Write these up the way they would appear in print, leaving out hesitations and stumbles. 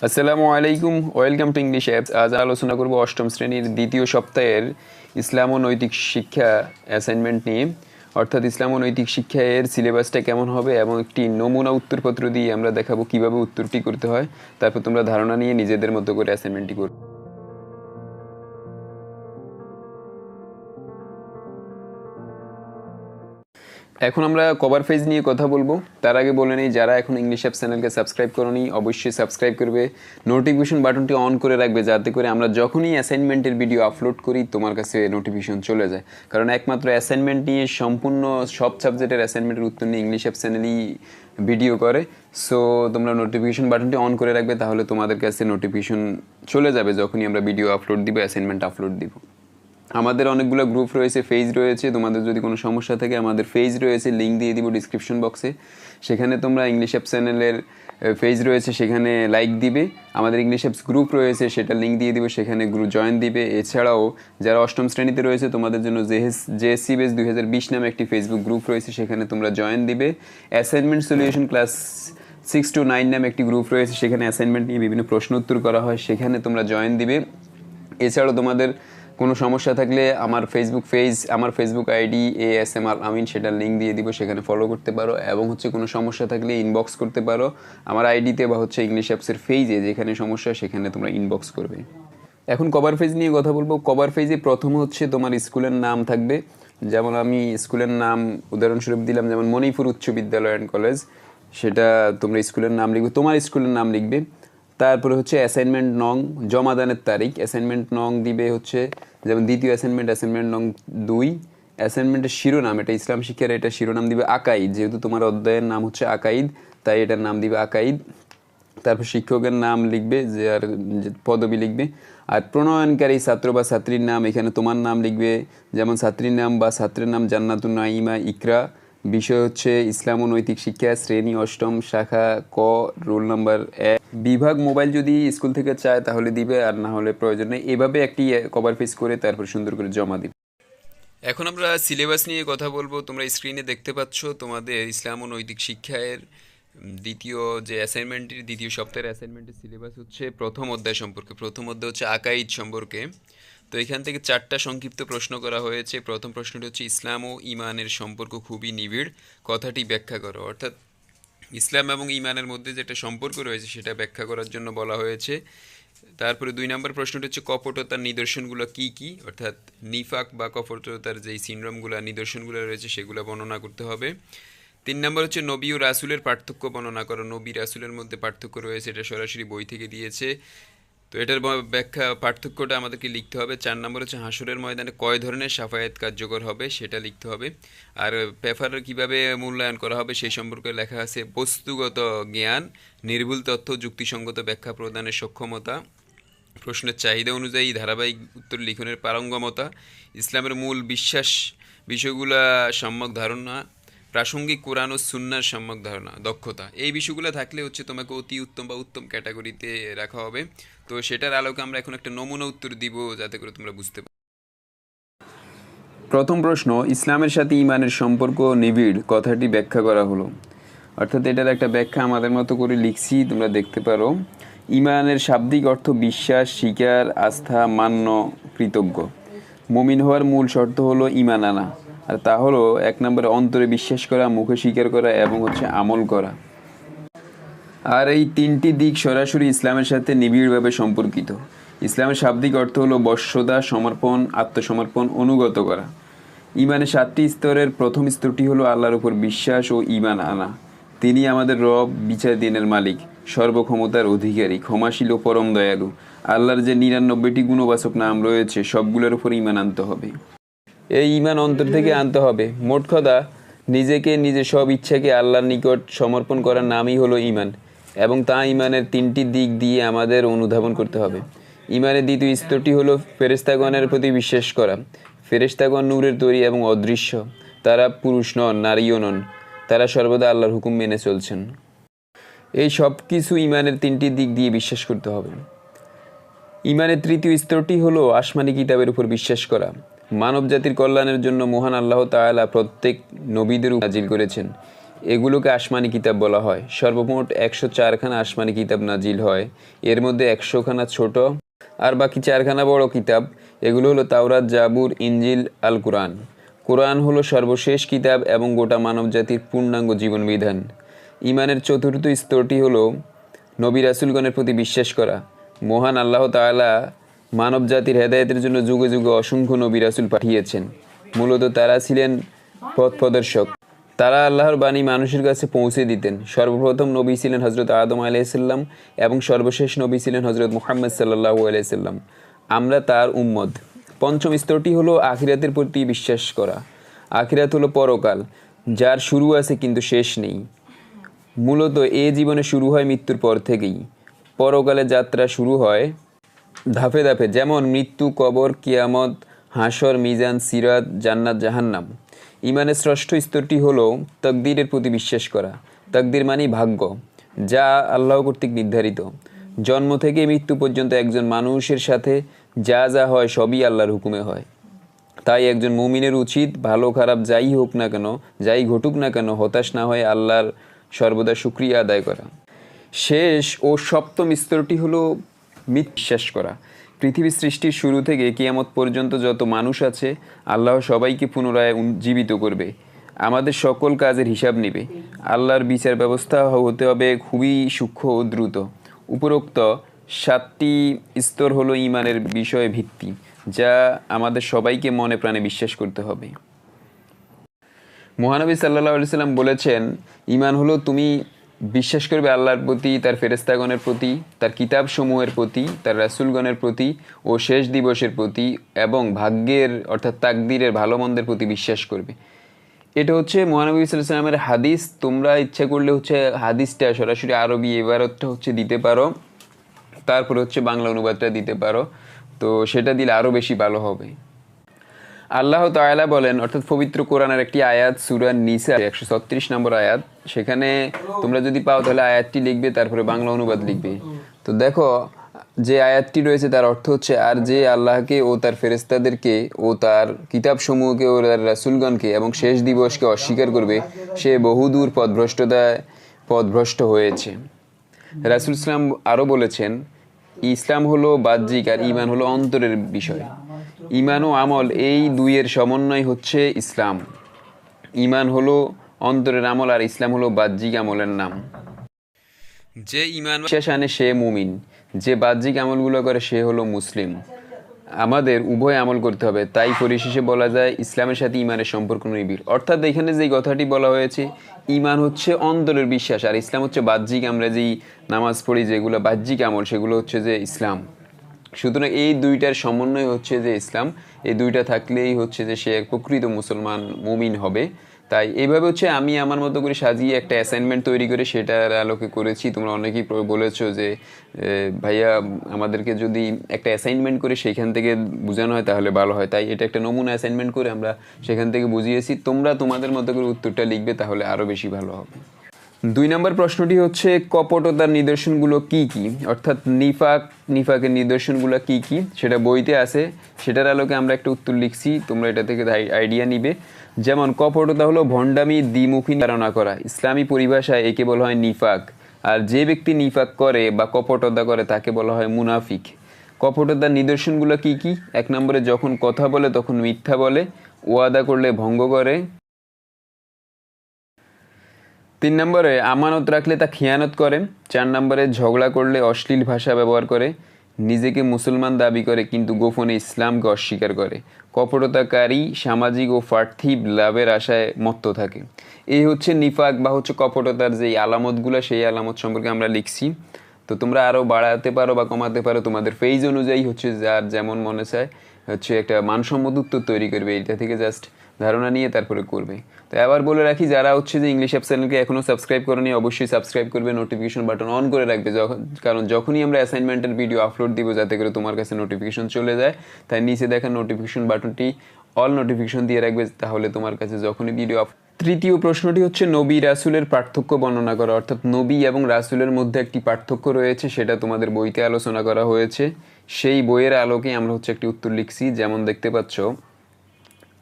আসসালামু আলাইকুম, welcome to English apps. আজ আলোচনা করব অষ্টম শ্রেণীর দ্বিতীয় সপ্তাহের ইসলাম ও নৈতিক শিক্ষা অ্যাসাইনমেন্ট নিয়ে। অর্থাৎ ইসলাম ও নৈতিক শিক্ষা এর সিলেবাসটা কেমন হবে এবং একটি নমুনা উত্তরপত্র দিয়ে আমরা দেখাবো কিভাবে উত্তরটি করতে হয়। তারপর তোমরা ধারণা নিয়ে নিজেদের মতো করে অ্যাসাইনমেন্টটি করবে। এখন আমরা কভার পেজ নিয়ে কথা বলবো। তার আগে বলে নিই, যারা এখন ইংলিশ অ্যাপ চ্যানেলকে সাবস্ক্রাইব করোনি অবশ্যই সাবস্ক্রাইব করবে, নোটিফিকেশন বাটনটি অন করে রাখবে যাতে করে আমরা যখনই অ্যাসাইনমেন্টের ভিডিও আপলোড করি তোমার কাছে নোটিফিকেশন চলে যায়। কারণ একমাত্র অ্যাসাইনমেন্ট নিয়ে সম্পূর্ণ সব সাবজেক্টের অ্যাসাইনমেন্টের উত্তর নিয়ে ইংলিশ অ্যাপ চ্যানেলই ভিডিও করে। সো তোমরা নোটিফিকেশন বাটনটি অন করে রাখবে, তাহলে তোমাদের কাছে নোটিফিকেশন চলে যাবে যখনই আমরা ভিডিও আপলোড দিব, অ্যাসাইনমেন্ট আপলোড দিব। আমাদের অনেকগুলো গ্রুপ রয়েছে, পেজ রয়েছে। তোমাদের যদি কোনো সমস্যা থাকে আমাদের পেজ রয়েছে, লিঙ্ক দিয়ে দিব ডিসক্রিপশন বক্সে। সেখানে তোমরা ইংলিশ অ্যাপ চ্যানেলের পেজ রয়েছে, সেখানে লাইক দিবে। আমাদের ইংলিশ অ্যাপস গ্রুপ রয়েছে, সেটা লিঙ্ক দিয়ে দিব, সেখানে গ্রুপ জয়েন দিবে। এছাড়াও যারা অষ্টম শ্রেণীতে রয়েছে তোমাদের জন্য জেএসসি বেস 2020 নামে একটি ফেসবুক গ্রুপ রয়েছে, সেখানে তোমরা জয়েন দিবে। অ্যাসাইনমেন্ট সলিউশন ক্লাস 6 to 9 নামে একটি গ্রুপ রয়েছে, সেখানে অ্যাসাইনমেন্ট নিয়ে বিভিন্ন প্রশ্ন উত্তর করা হয়, সেখানে তোমরা জয়েন দিবে। এছাড়াও তোমাদের কোনো সমস্যা থাকলে আমার ফেসবুক আইডি ASM আল আমিন, সেটার লিঙ্ক দিয়ে দিব, সেখানে ফলো করতে পারো। এবং কোনো সমস্যা থাকলে ইনবক্স করতে পারো আমার আইডিতে বা ইংলিশ অ্যাপসের পেজে, যেখানে সমস্যা সেখানে তোমরা ইনবক্স করবে। এখন কভার পেজ নিয়ে কথা বলবো। কভার পেজে প্রথম তোমার স্কুলের নাম থাকবে। যেমন আমি স্কুলের নাম উদাহরণস্বরূপ দিলাম, যেমন মণিপুর উচ্চ বিদ্যালয় অ্যান্ড কলেজ, সেটা তোমরা স্কুলের নাম লিখবে, তোমার স্কুলের নাম লিখবে। তারপরে অ্যাসাইনমেন্ট নং, জমাদানের তারিখ। অ্যাসাইনমেন্ট নং দিবে যেমন দ্বিতীয় অ্যাসাইনমেন্ট নং 2। অ্যাসাইনমেন্টের শিরোনাম, এটা ইসলাম শিক্ষার, এটা শিরোনাম দিবে আকাইদ, যেহেতু তোমার অধ্যায়ের নাম আকাইদ তাই এটার নাম দিবে আকাইদ। তারপর শিক্ষকের নাম লিখবে, যে আর পদবি লিখবে। আর প্রণয়নকারী ছাত্র বা ছাত্রীর নাম, এখানে তোমার নাম লিখবে, যেমন ছাত্রীর নাম বা ছাত্রের নাম জান্নাতুন নাইমা ইকরা। বিষয় ইসলাম ও নৈতিক শিক্ষা, শ্রেণী অষ্টম, শাখা ক, রোল নাম্বার 1। বিভাগ মোবাইল যদি স্কুল থেকে চায় তাহলে দিবে, আর না হলে প্রয়োজন নেই। এভাবে একটি কভার পেজ করে তারপর সুন্দর করে জমা দিবে। এখন আমরা সিলেবাস নিয়ে কথা বলবো। তোমরা স্ক্রিনে দেখতে পাচ্ছ তোমাদের ইসলাম ও নৈতিক শিক্ষার দ্বিতীয় সপ্তাহের অ্যাসাইনমেন্টের সিলেবাস প্রথম অধ্যায় সম্পর্কে। প্রথম অধ্যায় আকাইদ সম্পর্কে। তো এখান থেকে 4টা সংক্ষিপ্ত প্রশ্ন করা হয়েছে। প্রথম প্রশ্নটি ইসলাম ও ঈমানের সম্পর্ক খুবই নিবিড়, কথাটি ব্যাখ্যা করো। অর্থাৎ ইসলাম এবং ঈমানের মধ্যে যেটা সম্পর্ক রয়েছে সেটা ব্যাখ্যা করার জন্য বলা হয়েছে। তারপরে 2 নম্বর প্রশ্নটি কপটতার নিদর্শনগুলো কি কি, অর্থাৎ নিফাক বা কপটতার যেই সিনড্রোমগুলো, নিদর্শনগুলো রয়েছে সেগুলো বর্ণনা করতে হবে। 3 নম্বর নবী ও রাসূলের পার্থক্য বর্ণনা করো। নবী রাসূলের মধ্যে পার্থক্য রয়েছে, এটা সরাসরি বই থেকে দিয়েছে, তো এটার পার্থক্যটা আমাদেরকে লিখতে হবে। 4 নম্বর হাসরের ময়দানে কয় ধরনের শাফায়াত কার্যকর হবে সেটা লিখতে হবে। আর পেপার কিভাবে মূল্যায়ন করা হবে সেই সম্পর্কে লেখা আছে বস্তুগত জ্ঞান, নির্ভুল তথ্য, যুক্তিসঙ্গত ব্যাখ্যা প্রদানের সক্ষমতা, প্রশ্নের চাহিদা অনুযায়ী ধারাবাহিক উত্তর লিখনের পারঙ্গমতা, ইসলামের মূল বিশ্বাস বিষয়গুলা সম্যক ধারণা, প্রাসঙ্গিক কোরআন ও সুন্নাহর সম্যক ধারণা, দক্ষতা। এই বিষয়গুলো থাকলে তোমাকে অতি উত্তম বা উত্তম ক্যাটাগরিতে রাখা হবে। তো সেটার আলোকে আমরা এখন একটা নমুনা উত্তর দিব যাতে করে তোমরা বুঝতে পারো। প্রথম প্রশ্ন, ইসলামের সাথে ঈমানের সম্পর্ক নিবিড়, কথাটি ব্যাখ্যা করা হলো। অর্থাৎ এটার একটা ব্যাখ্যা আমাদের মতো করে লিখছি, তোমরা দেখতে পারো। ঈমানের শাব্দিক অর্থ বিশ্বাস, স্বীকার, আস্থা, মান্য, কৃতজ্ঞ। মুমিন হওয়ার মূল শর্ত হলো ঈমান আনা, আর তা হলো 1 নম্বরে অন্তরে বিশ্বাস করা, মুখে স্বীকার করা এবং আমল করা। আর এই 3টি দিক সরাসরি ইসলামের সাথে নিবিড়ভাবে সম্পর্কিত। ইসলামের শাব্দিক অর্থ হলো বশ্যতা, সমর্পণ, আত্মসমর্পণ, অনুগত করা। ঈমানের 7টি স্তরের প্রথম স্তরটি হলো আল্লাহর উপর বিশ্বাস ও ঈমান আনা। তিনি আমাদের রব, বিচার দিনের মালিক, সর্বক্ষমতার অধিকারী, ক্ষমাশীল ও পরম দয়ালু। আল্লাহর যে 99টি গুণবাচক নাম রয়েছে সবগুলোর উপর ঈমান আনতে হবে। এই ঈমান অন্তর থেকে আনতে হবে। মোট কথা, নিজের সব ইচ্ছাকে আল্লাহর নিকট সমর্পণ করার নামই হলো ঈমান, এবং তা ঈমানের 3টি দিক দিয়ে আমাদের অনুধাবন করতে হবে। ঈমানের দ্বিতীয় স্তরটি হলো ফেরেশতাগণের প্রতি বিশ্বাস করা। ফেরেশতাগণ নূরের তৈরি এবং অদৃশ্য, তারা পুরুষ নন, নারীও নন, তারা সর্বদা আল্লাহর হুকুম মেনে চলছেন। এই সব কিছু ঈমানের 3টি দিক দিয়ে বিশ্বাস করতে হবে। ঈমানের তৃতীয় স্তরটি হলো আসমানি কিতাবের উপর বিশ্বাস করা। মানব জাতির কল্যাণের জন্য মহান আল্লাহ তাআলা প্রত্যেক নবীদের নাজিল করেছেন। এগুলোকে আসমানি কিতাব বলা হয়। সর্বমোট 104খানা আসমানি কিতাব নাজিল হয়। এর মধ্যে 100খানা ছোট আর বাকি 4খানা বড় কিতাব। এগুলো হলো তাওরাত, জাবুর, ইনজিল, আল কুরআন। কোরআন হলো সর্বশেষ কিতাব এবং গোটা মানবজাতির পূর্ণাঙ্গ জীবন বিধান। ইমানের চতুর্থ স্তরটি হলো নবী রাসূলগণের প্রতি বিশ্বাস করা। মহান আল্লাহ তাআলা মানব জাতির হেদায়েতের জন্য যুগে যুগে অসংখ্য নবী রাসূল পাঠিয়েছেন। মূলত তারা ছিলেন পথ প্রদর্শক। তারা আল্লাহর বাণী মানুষের কাছে পৌঁছে দিতেন। সর্বপ্রথম নবী ছিলেন হজরত আদম আলাইহিসসালাম এবং সর্বশেষ নবী ছিলেন হজরত মুহাম্মদ সাল্লাল্লাহু আলাইহি সাল্লাম। আমরা তার উম্মত। পঞ্চম স্তরটি হলো আখিরাতের প্রতি বিশ্বাস করা। আখিরাত হলো পরকাল, যার শুরু আছে কিন্তু শেষ নেই। মূলত এ জীবনে শুরু হয় মৃত্যুর পর থেকেই। পরকালে যাত্রা শুরু হয় ধাপে ধাপে, যেমন মৃত্যু, কবর, কিয়ামত, হাসর, মিজান, সিরাত, জান্নাত, জাহান্নাম। ইমানের ষষ্ঠ স্তরটি হলো তাকদীরের প্রতি বিশ্বাস করা। তাকদীর মানে ভাগ্য, যা আল্লাহ কর্তৃক নির্ধারিত। জন্ম থেকে মৃত্যু পর্যন্ত একজন মানুষের সাথে যা যা হয় সবই আল্লাহর হুকুমে হয়। তাই একজন মুমিনের উচিত ভালো খারাপ যাই হোক না কেন, যাই ঘটুক না কেন, হতাশ না হয়ে আল্লাহর সর্বদা শুকরিয়া আদায় করা। শেষ ও সপ্তম স্তরটি হলো বিশ্বাস করা। পৃথিবী সৃষ্টির শুরু থেকে কিয়ামত পর্যন্ত যত মানুষ আছে, আল্লাহ সবাইকে পুনরায় জীবিত করবে। আমাদের সকল কাজের হিসাব নেবে। আল্লাহর বিচার ব্যবস্থা হতে হবে খুবই সূক্ষ্ম ও দ্রুত। উপরোক্ত 7টি স্তর হলো ঈমানের বিষয়ে ভিত্তি, যা আমাদের সবাইকে মনে প্রাণে বিশ্বাস করতে হবে। মহানবী সাল্লাল্লাহু আলাইহি সাল্লাম বলেছেন, ঈমান হলো তুমি বিশ্বাস করবে আল্লাহর প্রতি, তার ফেরেশতাগণের প্রতি, তার কিতাবসমূহের প্রতি, তার রাসূলগণের প্রতি ও শেষ দিবসের প্রতি এবং ভাগ্যের অর্থাৎ তাকদীরের ভালো মন্দের প্রতি বিশ্বাস করবে। এটা হচ্ছে মহানবী সাল্লাল্লাহু আলাইহি সাল্লামের হাদিস। তোমরা ইচ্ছা করলে হচ্ছে হাদিসটা সরাসরি আরবি ইবারতটা হচ্ছে দিতে পারো, তারপর হচ্ছে বাংলা অনুবাদটা দিতে পারো, তো সেটা দিলে আরও বেশি ভালো হবে। আল্লাহ তাআলা বলেন, অর্থাৎ পবিত্র কোরআনের একটি আয়াত, সূরা নিসা 136 নম্বর আয়াত। সেখানে তোমরা যদি পাও তাহলে আয়াতটি লিখবে, তারপরে বাংলা অনুবাদ লিখবে। তো দেখো, যে আয়াতটি রয়েছে তার অর্থ হচ্ছে, আর যে আল্লাহকে ও তার ফেরেশতাদেরকে ও তার কিতাবসমূহকে ও তার রাসূলগণকে এবং শেষ দিবসকে অস্বীকার করবে, সে বহুদূর পথভ্রষ্ট হয়েছে। রাসূল ইসলাম আরও বলেছেন, ইসলাম হলো বাহ্যিক আর ঈমান হলো অন্তরের বিষয়। ঈমান ও আমল এই দুইয়ের সমন্বয় হচ্ছে ইসলাম। ঈমান হলো অন্তরের আমল আর ইসলাম হলো বাহ্যিক আমলের নাম। যে ঈমান বিশ্বাস আনে সে মুমিন, যে বাহ্যিক আমলগুলো করে সে হলো মুসলিম। আমাদের উভয় আমল করতে হবে। তাই পরিশেষে বলা যায় ইসলামের সাথে ঈমানের সম্পর্ক নিবিড়। অর্থাৎ এখানে যে কথাটি বলা হয়েছে, ঈমান হচ্ছে অন্তরের বিশ্বাস আর ইসলাম হচ্ছে বাহ্যিক, আমরা যেই নামাজ পড়ি যেগুলো বাহ্যিক আমল সেগুলো হচ্ছে যে ইসলাম। সুতরাং এই দুইটার সমন্বয় হচ্ছে যে ইসলাম। এই দুইটা থাকলেই হচ্ছে যে সে এক প্রকৃত মুসলমান মুমিন হবে। তাই এইভাবে হচ্ছে আমি আমার মতো করে সাজিয়ে একটা অ্যাসাইনমেন্ট তৈরি করে সেটার আলোকে করেছি। তোমরা অনেকেই বলেছো যে ভাইয়া আমাদেরকে যদি একটা অ্যাসাইনমেন্ট করে সেখান থেকে বোঝানো হয় তাহলে ভালো হয়। তাই এটা একটা নমুনা অ্যাসাইনমেন্ট করে আমরা সেখান থেকে বুঝিয়েছি। তোমরা তোমাদের মতো করে উত্তরটা লিখবে, তাহলে আরও বেশি ভালো হবে। 2 নম্বর প্রশ্নটি হচ্ছে, কপটতার নিদর্শনগুলো কি কি, অর্থাৎ নিফাকের নিদর্শনগুলো কি কি, সেটা বইতে আছে। সেটার আলোকে আমরা একটা উত্তর লিখছি, তোমরা এটা থেকে আইডিয়া নিবে। যেমন কপটতা হলো ভণ্ডামি, দ্বিমুখী ধারণা করা। ইসলামী পরিভাষায় একে বলা হয় নিফাক। আর যে ব্যক্তি নিফাক করে বা কপটতা করে তাকে বলা হয় মুনাফিক। কপটতার নিদর্শনগুলো কি কি? 1 নম্বরে যখন কথা বলে তখন মিথ্যা বলে, ওয়াদা করলে ভঙ্গ করে। 3 নম্বরে আমানত রাখলে তা খিয়ানত করে। 4 নম্বরে ঝগড়া করলে অশ্লীল ভাষা ব্যবহার করে। নিজেকে মুসলমান দাবি করে কিন্তু গোপনে ইসলামকে অস্বীকার করে। কপটতাকারী সামাজিক ও পার্থিব লাভের আশায় মত্ত থাকে। এই হচ্ছে নিফাক বা হচ্ছে কপটতার যেই আলামতগুলো, সেই আলামত সম্পর্কে আমরা লিখছি। তো তোমরা আরও বাড়াতে পারো বা কমাতে পারো, তোমাদের পেজ অনুযায়ী হচ্ছে যার যেমন মনে চায় হচ্ছে একটা মানসম্মত উত্তর তৈরি করবে। এটা থেকে জাস্ট ধারণা নিয়ে তারপরে করবে। তো আবার বলে রাখি, যারা হচ্ছে যে ইংলিশ অ্যাপ চ্যানেলকে এখনও সাবস্ক্রাইব করেনি অবশ্যই সাবস্ক্রাইব করবে, নোটিফিকেশন বাটন অন করে রাখবে, কারণ যখনই আমরা অ্যাসাইনমেন্টের ভিডিও আপলোড দিব যাতে করে তোমার কাছে নোটিফিকেশন চলে যায়। তাই নিচে দেখা নোটিফিকেশন বাটনটি অল নোটিফিকেশন দিয়ে রাখবে, তাহলে তোমার কাছে যখনই ভিডিও। তৃতীয় প্রশ্নটি হচ্ছে নবী রাসূলের পার্থক্য বর্ণনা করা, অর্থাৎ নবী এবং রাসূলের মধ্যে একটি পার্থক্য রয়েছে, সেটা তোমাদের বইতে আলোচনা করা হয়েছে। সেই বইয়ের আলোকে আমরা হচ্ছে একটি উত্তর লিখছি। যেমন দেখতে পাচ্ছ,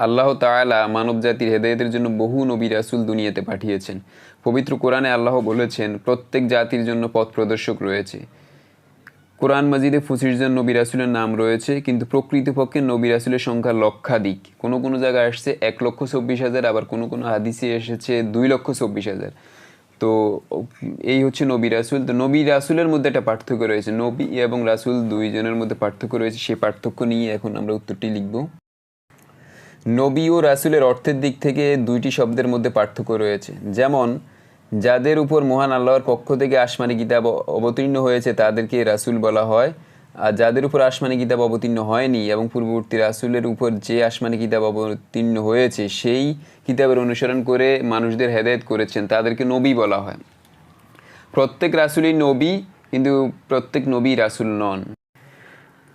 আল্লাহ তাআলা মানব জাতির হেদায়েতের জন্য বহু নবী রাসূল দুনিয়াতে পাঠিয়েছেন। পবিত্র কোরআনে আল্লাহ বলেছেন প্রত্যেক জাতির জন্য পথ প্রদর্শক রয়েছে। কোরআন মাজিদে 25 জন নবী রাসূলের নাম রয়েছে, কিন্তু প্রকৃতপক্ষে নবী রাসূলের সংখ্যা লক্ষাধিক। কোনো কোনো জায়গায় আসছে 1,24,000, আবার কোনো কোনো হাদিসে এসেছে 2,24,000। তো এই হচ্ছে নবী রাসূল। তো নবী রাসূলের মধ্যে একটা পার্থক্য রয়েছে, নবী এবং রাসূল দুইজনের মধ্যে পার্থক্য রয়েছে। সেই পার্থক্য নিয়ে এখন আমরা উত্তরটি লিখব। নবী ও রাসূলের অর্থের দিক থেকে দুইটি শব্দের মধ্যে পার্থক্য রয়েছে। যেমন যাদের উপর মহান আল্লাহর পক্ষ থেকে আসমানি কিতাব অবতীর্ণ হয়েছে তাদেরকে রাসূল বলা হয়, আর যাদের উপর আসমানি কিতাব অবতীর্ণ হয়নি এবং পূর্ববর্তী রাসূলের উপর যে আসমানি কিতাব অবতীর্ণ হয়েছে সেই কিতাবের অনুসরণ করে মানুষদের হেদায়েত করেছেন তাদেরকে নবী বলা হয়। প্রত্যেক রাসূলই নবী, কিন্তু প্রত্যেক নবী রাসূল নন।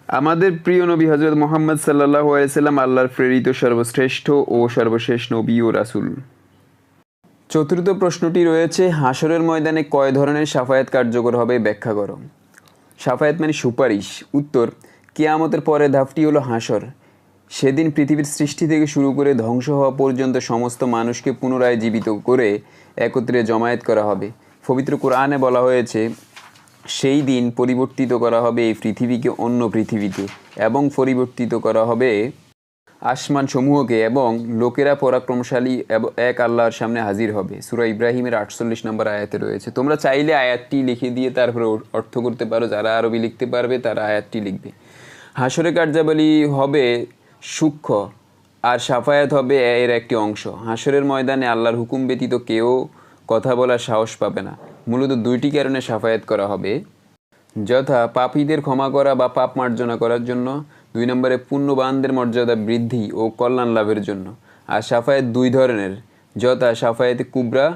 আমাদের প্রিয় নবী হযরত মুহাম্মদ সাল্লাল্লাহু আলাইহি সাল্লাম আল্লাহর প্রেরিত সর্বশ্রেষ্ঠ ও সর্বশেষ নবী ও রাসূল। চতুর্থ প্রশ্নটি রয়েছে, হাসরের ময়দানে কয় ধরনের শাফায়াত কার্যকর হবে ব্যাখ্যা করো। শাফায়াত মানে সুপারিশ। উত্তর, কিয়ামতের পরের ধাপটি হলো হাসর। সেদিন পৃথিবীর সৃষ্টি থেকে শুরু করে ধ্বংস হওয়া পর্যন্ত সমস্ত মানুষকে পুনরায় জীবিত করে একত্রে জমায়েত করা হবে। পবিত্র কোরআনে বলা হয়েছে সেই দিন পরিবর্তিত করা হবে এই পৃথিবীকে অন্য পৃথিবীতে, এবং পরিবর্তিত করা হবে আসমান সমূহকে, এবং লোকেরা পরাক্রমশালী এক আল্লাহর সামনে হাজির হবে। সূরা ইব্রাহিমের 48 নম্বর আয়াতে রয়েছে। তোমরা চাইলে আয়াতটি লিখে দিয়ে তারপরে অর্থ করতে পারো, যারা আরবি লিখতে পারবে তারা আয়াতটি লিখবে। হাসরে কার্যাবলী হবে সূক্ষ্ম, আর শাফায়াত হবে এর একটি অংশ। হাসরের ময়দানে আল্লাহর হুকুম ব্যতীত কেউ কথা বলার সাহস পাবে না। মূলত দুইটি কারণে শাফায়াত করা হবে, যথা পাপীদের ক্ষমা করা বা পাপ মার্জনা করার জন্য, 2 নম্বরে পুণ্যবানদের মর্যাদা বৃদ্ধি ও কল্যাণ লাভের জন্য। আর শাফায়াত দুই ধরনের, যথা শাফায়াতে কুবরা।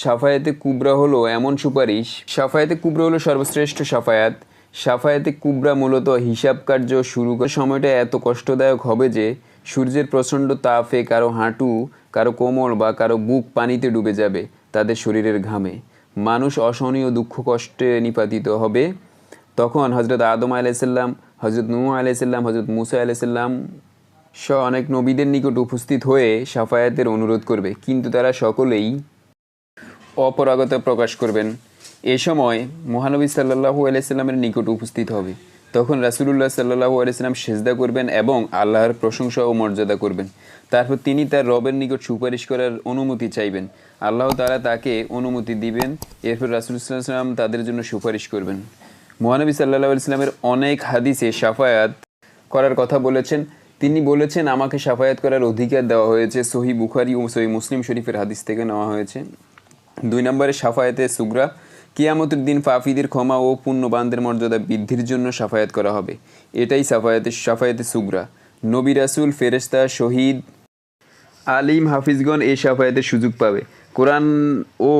শাফায়াতে কুবরা হলো এমন সুপারিশ, শাফায়াতে কুবরা হলো সর্বশ্রেষ্ঠ শাফায়াত। শাফায়াতে কুবরা মূলত হিসাব কার্য শুরু করার সময়টা এত কষ্টদায়ক হবে যে সূর্যের প্রচণ্ড তাপে কারো হাঁটু, কারো কোমর বা কারো বুক পানিতে ডুবে যাবে তাদের শরীরের ঘামে। মানুষ অসহনীয় দুঃখ কষ্টে নিপাতিত হবে। তখন হজরত আদম আলাইসাল্লাম, হজরত নূহ আলাইসাল্লাম, হজরত মুসা আলাইসাল্লাম সহ অনেক নবীদের নিকট উপস্থিত হয়ে শাফায়াতের অনুরোধ করবে, কিন্তু তারা সকলেই অপরাগতা প্রকাশ করবেন। এ সময় মহানবী সাল্লাল্লাহু আলাইহি সাল্লামের নিকট উপস্থিত হবে। তখন রাসূলুল্লাহ সাল্লাল্লাহু আলাইহি সাল্লাম সিজদা করবেন এবং আল্লাহর প্রশংসা ও মর্যাদা করবেন। তারপর তিনি তার রবের নিকট সুপারিশ করার অনুমতি চাইবেন। আল্লাহ তাআলা তাকে অনুমতি দিবেন। এরপর রাসূল সাল্লাল্লাহু আলাইহি সাল্লাম তাদের জন্য সুপারিশ করবেন। মহানবী সাল্লাল্লাহু আলাইহি সাল্লামের অনেক হাদিসে শাফায়াত করার কথা বলেছেন। তিনি বলেছেন, আমাকে শাফায়াত করার অধিকার দেওয়া হয়েছে। সহিহ বুখারী ও সহিহ মুসলিম শরীফের হাদিস থেকে নেওয়া হয়েছে। 2 নম্বরে শাফায়াতে সুগরা। কিয়ামতের দিন পাপীদের ক্ষমা ও পুণ্যবানদের মর্যাদা বৃদ্ধির জন্য শাফায়াত করা হবে। এটাই শাফায়াতে সুগরা। নবী রাসূল, ফেরেশতা, শহীদ, আলিম, হাফিজগণ এই শাফায়াতের সুযোগ পাবে। কোরআন ও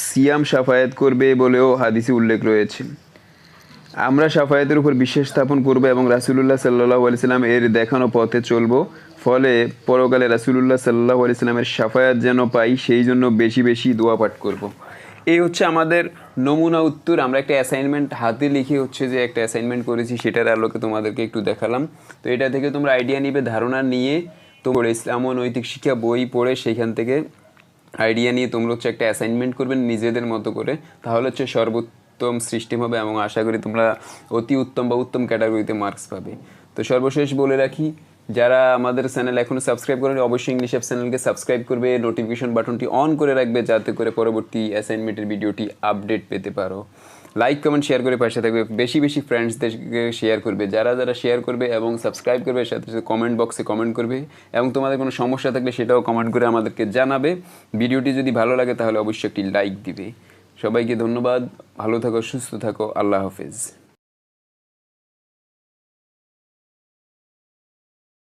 সিয়াম শাফায়াত করবে বলেও হাদিসে উল্লেখ রয়েছে। আমরা শাফায়াতের উপর বিশ্বাস স্থাপন করব এবং রাসূলুল্লাহ সাল্লাল্লাহু আলাইহি সাল্লাম এর দেখানো পথে চলব। ফলে পরকালে রাসূলুল্লাহ সাল্লাল্লাহু আলাইহি সাল্লামের শাফায়াত যেন পাই, সেই জন্য বেশি বেশি দোয়া পাঠ করব। এই হচ্ছে আমাদের নমুনা উত্তর। আমরা একটা অ্যাসাইনমেন্ট হাতে লিখে যে একটা অ্যাসাইনমেন্ট করেছি, সেটার আলোকে তোমাদেরকে একটু দেখালাম। তো এটা থেকে তোমরা আইডিয়া নিবে, ধারণা নিয়ে তোমরা ইসলাম ও নৈতিক শিক্ষা বই পড়ে সেইখান থেকে আইডিয়া নিয়ে তোমরা একটা অ্যাসাইনমেন্ট করবেন নিজেদের মতো করে। তাহলে সর্বোত্তম সিস্টেম হবে এবং আশা করি তোমরা অতি উত্তম বা উত্তম ক্যাটাগরিতে মার্কস পাবে। তো সর্বশেষ বলে রাখি, যারা আমাদের চ্যানেল এখনও সাবস্ক্রাইব করেনি অবশ্যই ইংলিশ অ্যাপ চ্যানেলকে সাবস্ক্রাইব করবে, নোটিফিকেশন বাটনটি অন করে রাখবে যাতে করে পরবর্তী অ্যাসাইনমেন্টের ভিডিওটি আপডেট পেতে পারো। লাইক কমেন্ট শেয়ার করে পাশে থাকবে, বেশি বেশি ফ্রেন্ডসদেরকে শেয়ার করবে। যারা শেয়ার করবে এবং সাবস্ক্রাইব করবে, সাথে সাথে কমেন্ট বক্সে কমেন্ট করবে এবং তোমাদের কোনো সমস্যা থাকলে সেটাও কমেন্ট করে আমাদেরকে জানাবে। ভিডিওটি যদি ভালো লাগে তাহলে অবশ্যই একটি লাইক দিবে। সবাইকে ধন্যবাদ, ভালো থাকো, সুস্থ থাকো, আল্লাহ হাফেজ।